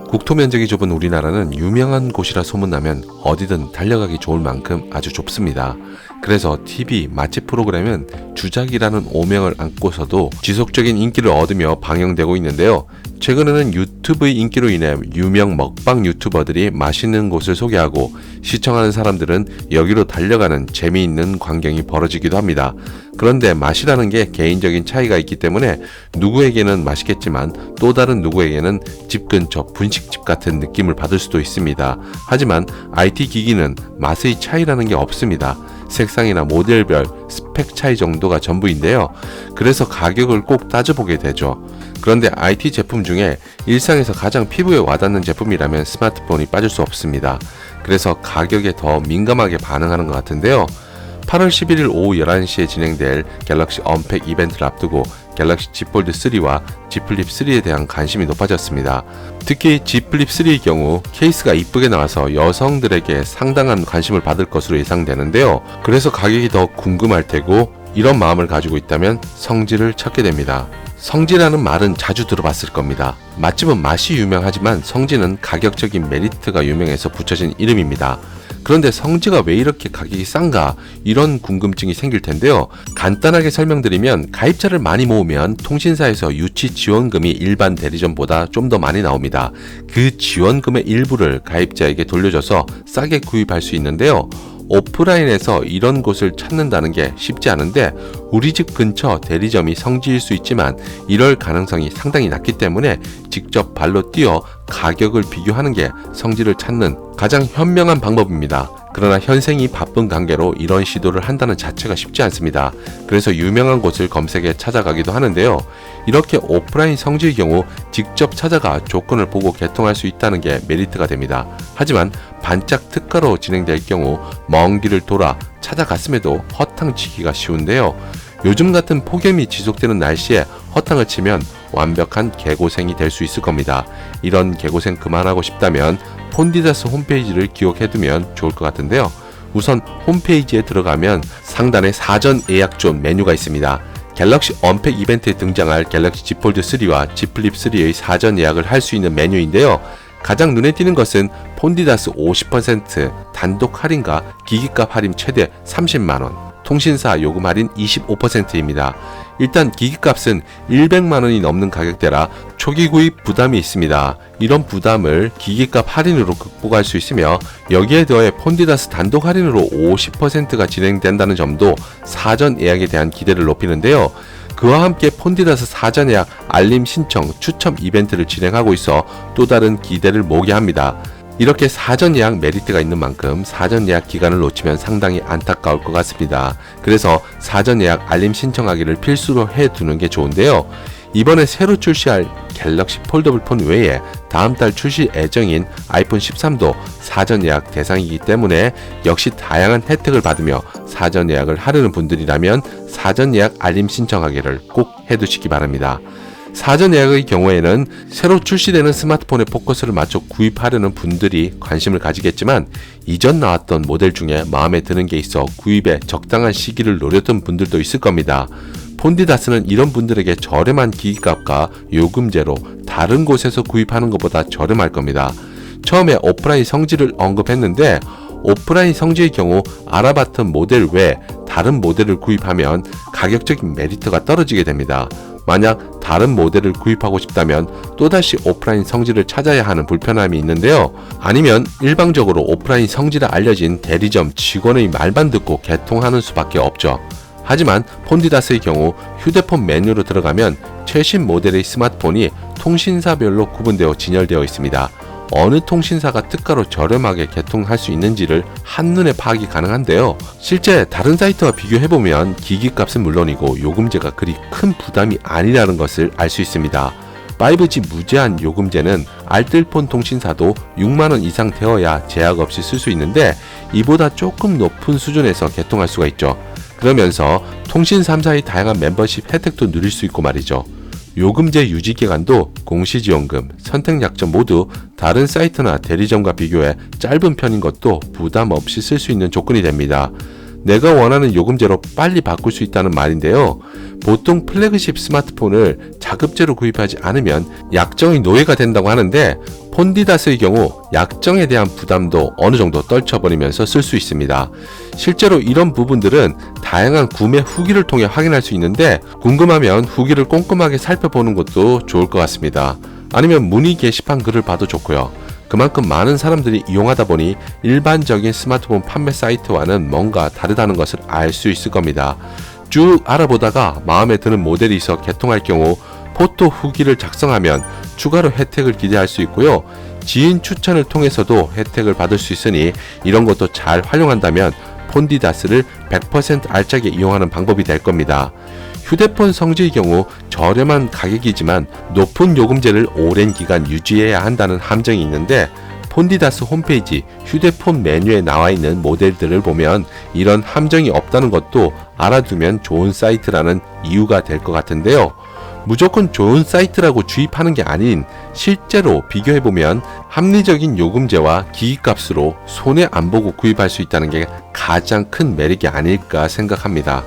국토 면적이 좁은 우리나라는 유명한 곳이라 소문나면 어디든 달려가기 좋을 만큼 아주 좁습니다. 그래서 TV, 맛집 프로그램은 주작이라는 오명을 안고서도 지속적인 인기를 얻으며 방영되고 있는데요. 최근에는 유튜브의 인기로 인해 유명 먹방 유튜버들이 맛있는 곳을 소개하고 시청하는 사람들은 여기로 달려가는 재미있는 광경이 벌어지기도 합니다. 그런데 맛이라는 게 개인적인 차이가 있기 때문에 누구에게는 맛있겠지만 또 다른 누구에게는 집 근처 분식집 같은 느낌을 받을 수도 있습니다. 하지만 IT 기기는 맛의 차이라는 게 없습니다. 색상이나 모델별 스펙 차이 정도가 전부인데요. 그래서 가격을 꼭 따져보게 되죠. 그런데 IT 제품 중에 일상에서 가장 피부에 와닿는 제품이라면 스마트폰이 빠질 수 없습니다. 그래서 가격에 더 민감하게 반응하는 것 같은데요. 8월 11일 오후 11시에 진행될 갤럭시 언팩 이벤트를 앞두고 갤럭시 Z 폴드 3와 Z 플립 3에 대한 관심이 높아졌습니다. 특히 Z 플립 3의 경우 케이스가 이쁘게 나와서 여성들에게 상당한 관심을 받을 것으로 예상되는데요. 그래서 가격이 더 궁금할 테고 이런 마음을 가지고 있다면 성질을 찾게 됩니다. 성지라는 말은 자주 들어봤을 겁니다. 맛집은 맛이 유명하지만 성지는 가격적인 메리트가 유명해서 붙여진 이름입니다. 그런데 성지가 왜 이렇게 가격이 싼가? 이런 궁금증이 생길 텐데요. 간단하게 설명드리면 가입자를 많이 모으면 통신사에서 유치 지원금이 일반 대리점보다 좀 더 많이 나옵니다. 그 지원금의 일부를 가입자에게 돌려줘서 싸게 구입할 수 있는데요. 오프라인에서 이런 곳을 찾는다는 게 쉽지 않은데 우리 집 근처 대리점이 성지일 수 있지만 이럴 가능성이 상당히 낮기 때문에 직접 발로 뛰어 가격을 비교하는 게 성지를 찾는 가장 현명한 방법입니다. 그러나 현생이 바쁜 관계로 이런 시도를 한다는 자체가 쉽지 않습니다. 그래서 유명한 곳을 검색해 찾아가기도 하는데요. 이렇게 오프라인 성지의 경우 직접 찾아가 조건을 보고 개통할 수 있다는 게 메리트가 됩니다. 하지만 반짝 특가로 진행될 경우 먼 길을 돌아 찾아갔음에도 허탕치기가 쉬운데요. 요즘 같은 폭염이 지속되는 날씨에 허탕을 치면 완벽한 개고생이 될 수 있을 겁니다. 이런 개고생 그만하고 싶다면 폰디다스 홈페이지를 기억해두면 좋을 것 같은데요. 우선 홈페이지에 들어가면 상단에 사전 예약존 메뉴가 있습니다. 갤럭시 언팩 이벤트에 등장할 갤럭시 Z 폴드 3와 Z 플립 3의 사전 예약을 할 수 있는 메뉴인데요. 가장 눈에 띄는 것은 폰디다스 50% 단독 할인과 기기값 할인 최대 30만원, 통신사 요금 할인 25%입니다. 일단 기기값은 100만원이 넘는 가격대라 초기 구입 부담이 있습니다. 이런 부담을 기기값 할인으로 극복할 수 있으며 여기에 더해 폰디다스 단독 할인으로 50%가 진행된다는 점도 사전 예약에 대한 기대를 높이는데요. 그와 함께 폰디다스 사전 예약 알림 신청 추첨 이벤트를 진행하고 있어 또 다른 기대를 모게 합니다. 이렇게 사전 예약 메리트가 있는 만큼 사전 예약 기간을 놓치면 상당히 안타까울 것 같습니다. 그래서 사전 예약 알림 신청하기를 필수로 해두는 게 좋은데요. 이번에 새로 출시할 갤럭시 폴더블 폰 외에 다음 달 출시 예정인 아이폰 13도 사전 예약 대상이기 때문에 역시 다양한 혜택을 받으며 사전 예약을 하려는 분들이라면 사전 예약 알림 신청하기를 꼭 해두시기 바랍니다. 사전 예약의 경우에는 새로 출시되는 스마트폰에 포커스를 맞춰 구입하려는 분들이 관심을 가지겠지만 이전 나왔던 모델 중에 마음에 드는 게 있어 구입에 적당한 시기를 노렸던 분들도 있을 겁니다. 폰디다스는 이런 분들에게 저렴한 기기값과 요금제로 다른 곳에서 구입하는 것보다 저렴할 겁니다. 처음에 오프라인 성지를 언급했는데 오프라인 성지의 경우 알아봤던 모델 외에 다른 모델을 구입하면 가격적인 메리트가 떨어지게 됩니다. 만약 다른 모델을 구입하고 싶다면 또다시 오프라인 성지를 찾아야 하는 불편함이 있는데요. 아니면 일방적으로 오프라인 성지라 알려진 대리점 직원의 말만 듣고 개통하는 수밖에 없죠. 하지만 폰디다스의 경우 휴대폰 메뉴로 들어가면 최신 모델의 스마트폰이 통신사별로 구분되어 진열되어 있습니다. 어느 통신사가 특가로 저렴하게 개통할 수 있는지를 한눈에 파악이 가능한데요. 실제 다른 사이트와 비교해보면 기기값은 물론이고 요금제가 그리 큰 부담이 아니라는 것을 알 수 있습니다. 5G 무제한 요금제는 알뜰폰 통신사도 6만원 이상 되어야 제약 없이 쓸 수 있는데 이보다 조금 높은 수준에서 개통할 수가 있죠. 그러면서 통신 3사의 다양한 멤버십 혜택도 누릴 수 있고 말이죠. 요금제 유지 기간도 공시지원금, 선택약정 모두 다른 사이트나 대리점과 비교해 짧은 편인 것도 부담 없이 쓸 수 있는 조건이 됩니다. 내가 원하는 요금제로 빨리 바꿀 수 있다는 말인데요. 보통 플래그십 스마트폰을 자급제로 구입하지 않으면 약정의 노예가 된다고 하는데 폰디다스의 경우 약정에 대한 부담도 어느 정도 떨쳐버리면서 쓸 수 있습니다. 실제로 이런 부분들은 다양한 구매 후기를 통해 확인할 수 있는데 궁금하면 후기를 꼼꼼하게 살펴보는 것도 좋을 것 같습니다. 아니면 문의 게시판 글을 봐도 좋고요. 그만큼 많은 사람들이 이용하다 보니 일반적인 스마트폰 판매 사이트와는 뭔가 다르다는 것을 알 수 있을 겁니다. 쭉 알아보다가 마음에 드는 모델이 있어 개통할 경우 포토 후기를 작성하면 추가로 혜택을 기대할 수 있고요. 지인 추천을 통해서도 혜택을 받을 수 있으니 이런 것도 잘 활용한다면 폰디다스를 100% 알차게 이용하는 방법이 될 겁니다. 휴대폰 성지의 경우 저렴한 가격이지만 높은 요금제를 오랜 기간 유지해야 한다는 함정이 있는데 폰디다스 홈페이지 휴대폰 메뉴에 나와 있는 모델들을 보면 이런 함정이 없다는 것도 알아두면 좋은 사이트라는 이유가 될 것 같은데요. 무조건 좋은 사이트라고 주입하는 게 아닌 실제로 비교해보면 합리적인 요금제와 기기값으로 손해 안 보고 구입할 수 있다는 게 가장 큰 매력이 아닐까 생각합니다.